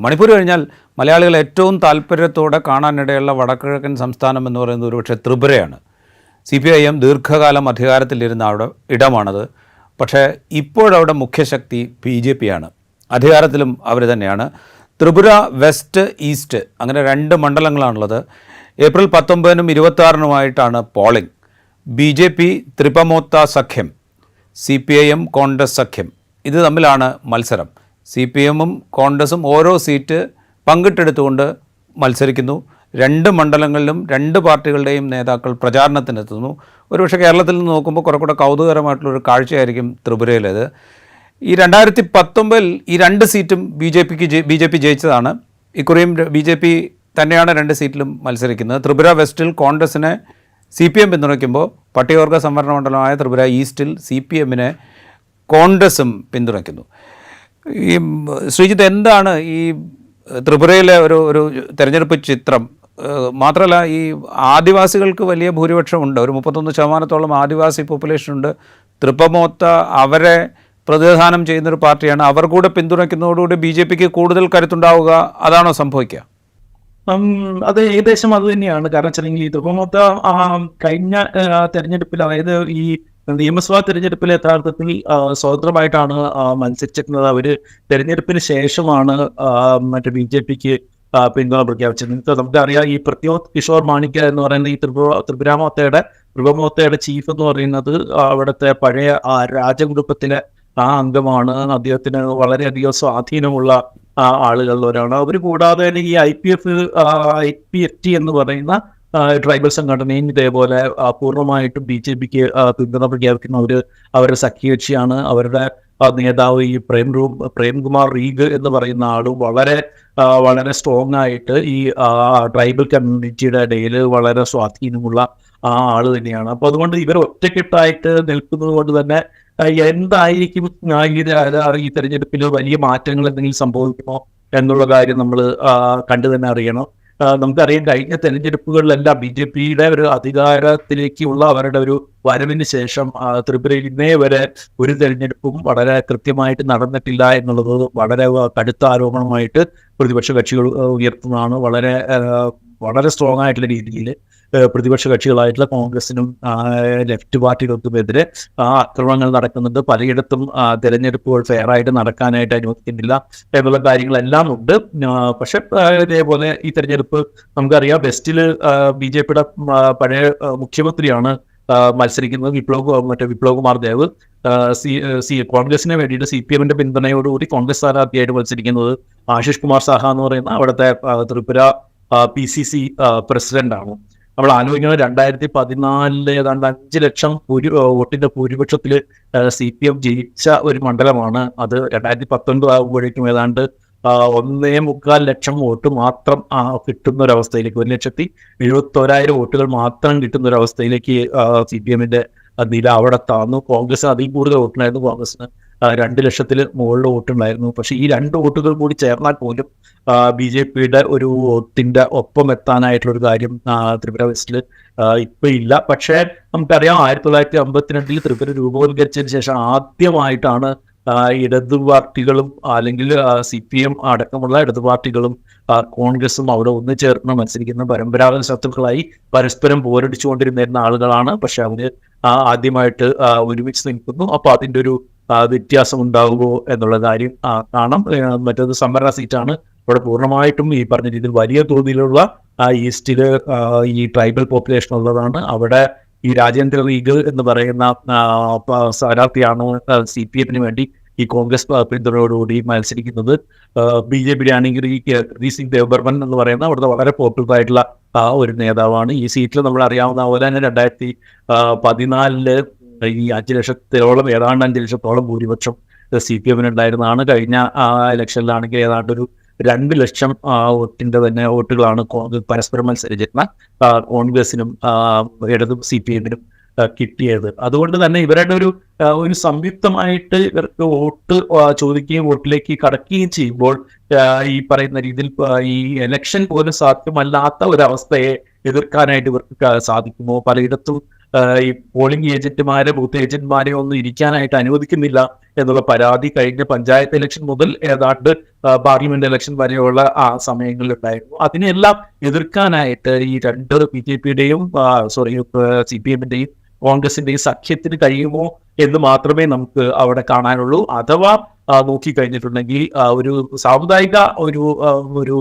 മണിപ്പൂർ കഴിഞ്ഞാൽ മലയാളികൾ ഏറ്റവും താല്പര്യത്തോടെ കാണാനിടയുള്ള വടക്കുകിഴക്കൻ സംസ്ഥാനം എന്ന് പറയുന്നത് ഒരുപക്ഷെ ത്രിപുരയാണ്. CPIM ദീർഘകാലം അധികാരത്തിലിരുന്ന അവിടെ ഇടമാണത്. പക്ഷേ ഇപ്പോഴവിടെ മുഖ്യശക്തി BJP ആണ്. അധികാരത്തിലും അവർ തന്നെയാണ്. ത്രിപുര വെസ്റ്റ് ഈസ്റ്റ് അങ്ങനെ 2 മണ്ഡലങ്ങളാണുള്ളത്. April 19-നും 26-നുമായിട്ടാണ് polling. BJP ത്രിപമോത്ത സഖ്യം, CPIM കോൺഗ്രസ് സഖ്യം ഇത് തമ്മിലാണ് മത്സരം. CPIM-ഉം കോൺഗ്രസും ഓരോ സീറ്റ് പങ്കിട്ടെടുത്തുകൊണ്ട് മത്സരിക്കുന്നു. 2 മണ്ഡലങ്ങളിലും 2 പാർട്ടികളുടെയും നേതാക്കൾ പ്രചാരണത്തിനെത്തുന്നു. ഒരുപക്ഷെ കേരളത്തിൽ നിന്ന് നോക്കുമ്പോൾ കുറെ കൂടെ കൗതുകരമായിട്ടുള്ളൊരു കാഴ്ചയായിരിക്കും ത്രിപുരയിലേത്. ഈ 2019-ൽ ഈ 2 സീറ്റും BJP ജയിച്ചതാണ്. ഇക്കുറിയും BJP തന്നെയാണ് 2 സീറ്റിലും മത്സരിക്കുന്നത്. ത്രിപുര വെസ്റ്റിൽ കോൺഗ്രസിനെ CPM പിന്തുണയ്ക്കുമ്പോൾ പട്ടികവർഗ സംവരണ മണ്ഡലമായ ത്രിപുര ഈസ്റ്റിൽ CPM-നെ കോൺഗ്രസും പിന്തുണയ്ക്കുന്നു. ഈ ശ്രീജിത്ത്, എന്താണ് ഈ ത്രിപുരയിലെ ഒരു തെരഞ്ഞെടുപ്പ് ചിത്രം? മാത്രമല്ല, ഈ ആദിവാസികൾക്ക് വലിയ ഭൂരിപക്ഷമുണ്ട്. ഒരു 31% ആദിവാസി പോപ്പുലേഷനുണ്ട്. ത്രിപമോത്ത അവരെ പ്രതിനിധാനം ചെയ്യുന്നൊരു പാർട്ടിയാണ്. അവർ കൂടെ പിന്തുണയ്ക്കുന്നതോടുകൂടി BJPക്ക് കൂടുതൽ കരുത്തുണ്ടാവുക, അതാണോ സംഭവിക്കുക? അത് ഏകദേശം അത് തന്നെയാണ്. കാരണം വെച്ചിട്ടുണ്ടെങ്കിൽ ഈ ത്രിപമോത്ത കഴിഞ്ഞ തെരഞ്ഞെടുപ്പിൽ, അതായത് ഈ നിയമസഭാ തെരഞ്ഞെടുപ്പിൽ യഥാർത്ഥത്തിൽ സ്വതന്ത്രമായിട്ടാണ് മത്സരിച്ചിരുന്നത്. അവര് തെരഞ്ഞെടുപ്പിന് ശേഷമാണ് മറ്റേ BJPക്ക് പിന്തുണ പ്രഖ്യാപിച്ചത്. നമുക്കറിയാം, ഈ പ്രത്യോത് കിഷോർ മാണിക്യ എന്ന് പറയുന്ന ഈ ത്രിപമോത്തയുടെ ചീഫ് എന്ന് പറയുന്നത് അവിടുത്തെ പഴയ രാജകുടുംബത്തിലെ അംഗമാണ്. അദ്ദേഹത്തിന് വളരെയധികം സ്വാധീനമുള്ള ആളുകളിലൊരാണ്. അവർ കൂടാതെ തന്നെ ഈ IPFT എന്ന് പറയുന്ന ട്രൈബൽ സംഘടനയും ഇതേപോലെ പൂർണ്ണമായിട്ടും BJPക്ക് പിന്തുണ പ്രഖ്യാപിക്കുന്ന അവരുടെ സഖ്യകക്ഷിയാണ്. അവരുടെ നേതാവ് ഈ പ്രേംകുമാർ റീഗ് എന്ന് പറയുന്ന ആളും വളരെ സ്ട്രോങ് ആയിട്ട് ഈ ട്രൈബൽ കമ്മ്യൂണിറ്റിയുടെ ഇടയിൽ വളരെ സ്വാധീനമുള്ള ആള് തന്നെയാണ്. അപ്പൊ അതുകൊണ്ട് ഇവർ ഒറ്റക്കെട്ടായിട്ട് നിൽക്കുന്നത് കൊണ്ട് തന്നെ എന്തായിരിക്കും ഈ തെരഞ്ഞെടുപ്പിൽ വലിയ മാറ്റങ്ങൾ എന്തെങ്കിലും സംഭവിക്കുമോ എന്നുള്ള കാര്യം നമ്മൾ കണ്ടു തന്നെ അറിയണം. നമുക്കറിയാം, കഴിഞ്ഞ തെരഞ്ഞെടുപ്പുകളിലെല്ലാം BJPയുടെ ഒരു അധികാരത്തിലേക്കുള്ള അവരുടെ ഒരു വരവിന് ശേഷം ത്രിപുരയിൽ ഇന്നേ വരെ ഒരു തെരഞ്ഞെടുപ്പും വളരെ കൃത്യമായിട്ട് നടന്നിട്ടില്ല എന്നുള്ളത് വളരെ കടുത്ത ആരോപണമായിട്ട് പ്രതിപക്ഷ കക്ഷികൾ ഉയർത്തുന്നതാണ്. വളരെ സ്ട്രോങ് ആയിട്ടുള്ള രീതിയിൽ പ്രതിപക്ഷ കക്ഷികളായിട്ടുള്ള കോൺഗ്രസിനും ലെഫ്റ്റ് പാർട്ടികൾക്കുമെതിരെ ആക്രമണങ്ങൾ നടക്കുന്നുണ്ട്. പലയിടത്തും തെരഞ്ഞെടുപ്പുകൾ ഫെയറായിട്ട് നടക്കാനായിട്ട് അനുവദിക്കുന്നില്ല എന്നുള്ള കാര്യങ്ങളെല്ലാം ഉണ്ട്. പക്ഷെ ഇതേപോലെ ഈ തെരഞ്ഞെടുപ്പ് നമുക്കറിയാം, വെസ്റ്റിൽ BJPയുടെ പഴയ മുഖ്യമന്ത്രിയാണ് മത്സരിക്കുന്നത്, വിപ്ലവ് കുമാർ ദേവ്. കോൺഗ്രസിനെ വേണ്ടിയിട്ട് CPM-ന്റെ പിന്തുണയോടുകൂടി കോൺഗ്രസ് സ്ഥാനാർത്ഥിയായിട്ട് മത്സരിക്കുന്നത് ആശിഷ് കുമാർ സാഹ എന്ന് പറയുന്ന അവിടുത്തെ ത്രിപുര PCC പ്രസിഡന്റാണ്. നമ്മൾ ആലോചിക്കുന്നത് 2014 ഏതാണ്ട് 5 ലക്ഷം വോട്ടിന്റെ ഭൂരിപക്ഷത്തിൽ CPM ജയിച്ച ഒരു മണ്ഡലമാണ്. അത് 2019 ആകുമ്പോഴേക്കും ഏതാണ്ട് 1.25 ലക്ഷം വോട്ട് മാത്രം കിട്ടുന്ന ഒരവസ്ഥയിലേക്ക്, 1,71,000 വോട്ടുകൾ മാത്രം കിട്ടുന്ന ഒരവസ്ഥയിലേക്ക് CPM-ന്റെ നില അവിടെ താന്നു. കോൺഗ്രസിന് അതിൽ കൂടുതൽ വോട്ടുണ്ടായിരുന്നു. കോൺഗ്രസിന് 2 ലക്ഷത്തിൽ മുകളിൽ വോട്ടുണ്ടായിരുന്നു. പക്ഷെ ഈ 2 വോട്ടുകൾ കൂടി ചേർന്നാൽ പോലും BJPയുടെ ഒരു വോട്ടിന്റെ ഒപ്പം എത്താനായിട്ടുള്ള ഒരു കാര്യം ത്രിപുര വെസ്റ്റിൽ ഇപ്പൊ ഇല്ല. പക്ഷേ നമുക്കറിയാം, 1952 ത്രിപുര രൂപവത്കരിച്ചതിന് ശേഷം ആദ്യമായിട്ടാണ് ഇടതു പാർട്ടികളും അല്ലെങ്കിൽ CPM അടക്കമുള്ള ഇടതു പാർട്ടികളും കോൺഗ്രസും അവിടെ ഒന്നുചേർന്ന് മത്സരിക്കുന്ന പരമ്പരാഗത ശത്രുക്കളായി പരസ്പരം പോരടിച്ചുകൊണ്ടിരുന്ന ആളുകളാണ്. പക്ഷെ അവര് ആദ്യമായിട്ട് ഒരുമിച്ച് നിൽക്കുന്നു. അപ്പൊ അതിൻ്റെ ഒരു വ്യത്യാസം ഉണ്ടാകുമോ എന്നുള്ള കാര്യം കാണാം. മറ്റേത് സംവരണ സീറ്റാണ്. ഇവിടെ പൂർണ്ണമായിട്ടും ഈ പറഞ്ഞ രീതിയിൽ വലിയ തോതിലുള്ള ഈസ്റ്റില് ഈ ട്രൈബൽ പോപ്പുലേഷൻ ഉള്ളതാണ്. അവിടെ ഈ രാജേന്ദ്ര റീഗ് എന്ന് പറയുന്ന സ്ഥാനാർത്ഥിയാണ് CPM-ന് വേണ്ടി ഈ കോൺഗ്രസ് പിന്തുണയോടുകൂടി മത്സരിക്കുന്നത്. BJPയുടെ ആണെങ്കിൽ ഈ കൃതി സിംഗ് ദേവബർമൻ എന്ന് പറയുന്ന അവിടുത്തെ വളരെ പോപ്പുലർ ആയിട്ടുള്ള ഒരു നേതാവാണ്. ഈ സീറ്റിൽ നമ്മൾ അറിയാവുന്ന പോലെ തന്നെ 2014 ഈ 5 ലക്ഷത്തോളം ഏതാണ്ട് 5 ലക്ഷത്തോളം ഭൂരിപക്ഷം CPM-ന് ഉണ്ടായിരുന്നതാണ്. കഴിഞ്ഞ ഇലക്ഷനിലാണെങ്കിൽ ഏതാണ്ട് ഒരു 2 ലക്ഷം വോട്ടുകളാണ് പരസ്പരം മത്സരിച്ചിരുന്ന കോൺഗ്രസിനും ഇടതും CPM-നും കിട്ടിയത്. അതുകൊണ്ട് തന്നെ ഇവരുടെ ഒരു സംയുക്തമായിട്ട് ഇവർക്ക് വോട്ട് ചോദിക്കുകയും വോട്ടിലേക്ക് കടക്കുകയും ചെയ്യുമ്പോൾ ഈ പറയുന്ന രീതിയിൽ ഈ എലക്ഷൻ പോലും സാധ്യമല്ലാത്ത ഒരവസ്ഥയെ എതിർക്കാനായിട്ട് ഇവർക്ക് സാധിക്കുമോ? പലയിടത്തും ഈ പോളിംഗ് ഏജന്റുമാരെ ബൂത്ത് ഏജന്റുമാരെ ഒന്നും ഇരിക്കാനായിട്ട് അനുവദിക്കുന്നില്ല എന്നുള്ള പരാതി കഴിഞ്ഞ പഞ്ചായത്ത് ഇലക്ഷൻ മുതൽ ഏതാണ്ട് പാർലമെന്റ് ഇലക്ഷൻ വരെയുള്ള ആ സമയങ്ങളിലുണ്ടായിരുന്നു. അതിനെല്ലാം എതിർക്കാനായിട്ട് ഈ രണ്ട് BJP-യുടെയും CPM-ന്റെയും കോൺഗ്രസിന്റെയും സഖ്യത്തിന് കഴിയുമോ എന്ന് മാത്രമേ നമുക്ക് അവിടെ കാണാനുള്ളൂ. അഥവാ നോക്കിക്കഴിഞ്ഞിട്ടുണ്ടെങ്കിൽ ഒരു സാമുദായിക ഒരു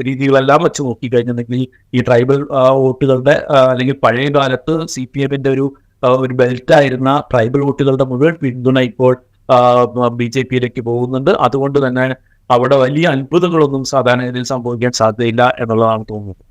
രീതികളെല്ലാം വെച്ച് നോക്കിക്കഴിഞ്ഞിട്ടുണ്ടെങ്കിൽ ഈ ട്രൈബൽ വോട്ടുകളുടെ അല്ലെങ്കിൽ പഴയ കാലത്ത് CPM-ന്റെ ഒരു ബെൽറ്റായിരുന്ന ട്രൈബൽ വോട്ടുകളുടെ മുഴുവൻ പിന്തുണ ഇപ്പോൾ BJP-യിലേക്ക് പോകുന്നുണ്ട്. അതുകൊണ്ട് തന്നെ അവിടെ വലിയ അത്ഭുതങ്ങളൊന്നും സാധാരണഗതിയിൽ സംഭവിക്കാൻ സാധ്യതയില്ല എന്നുള്ളതാണ് തോന്നുന്നത്.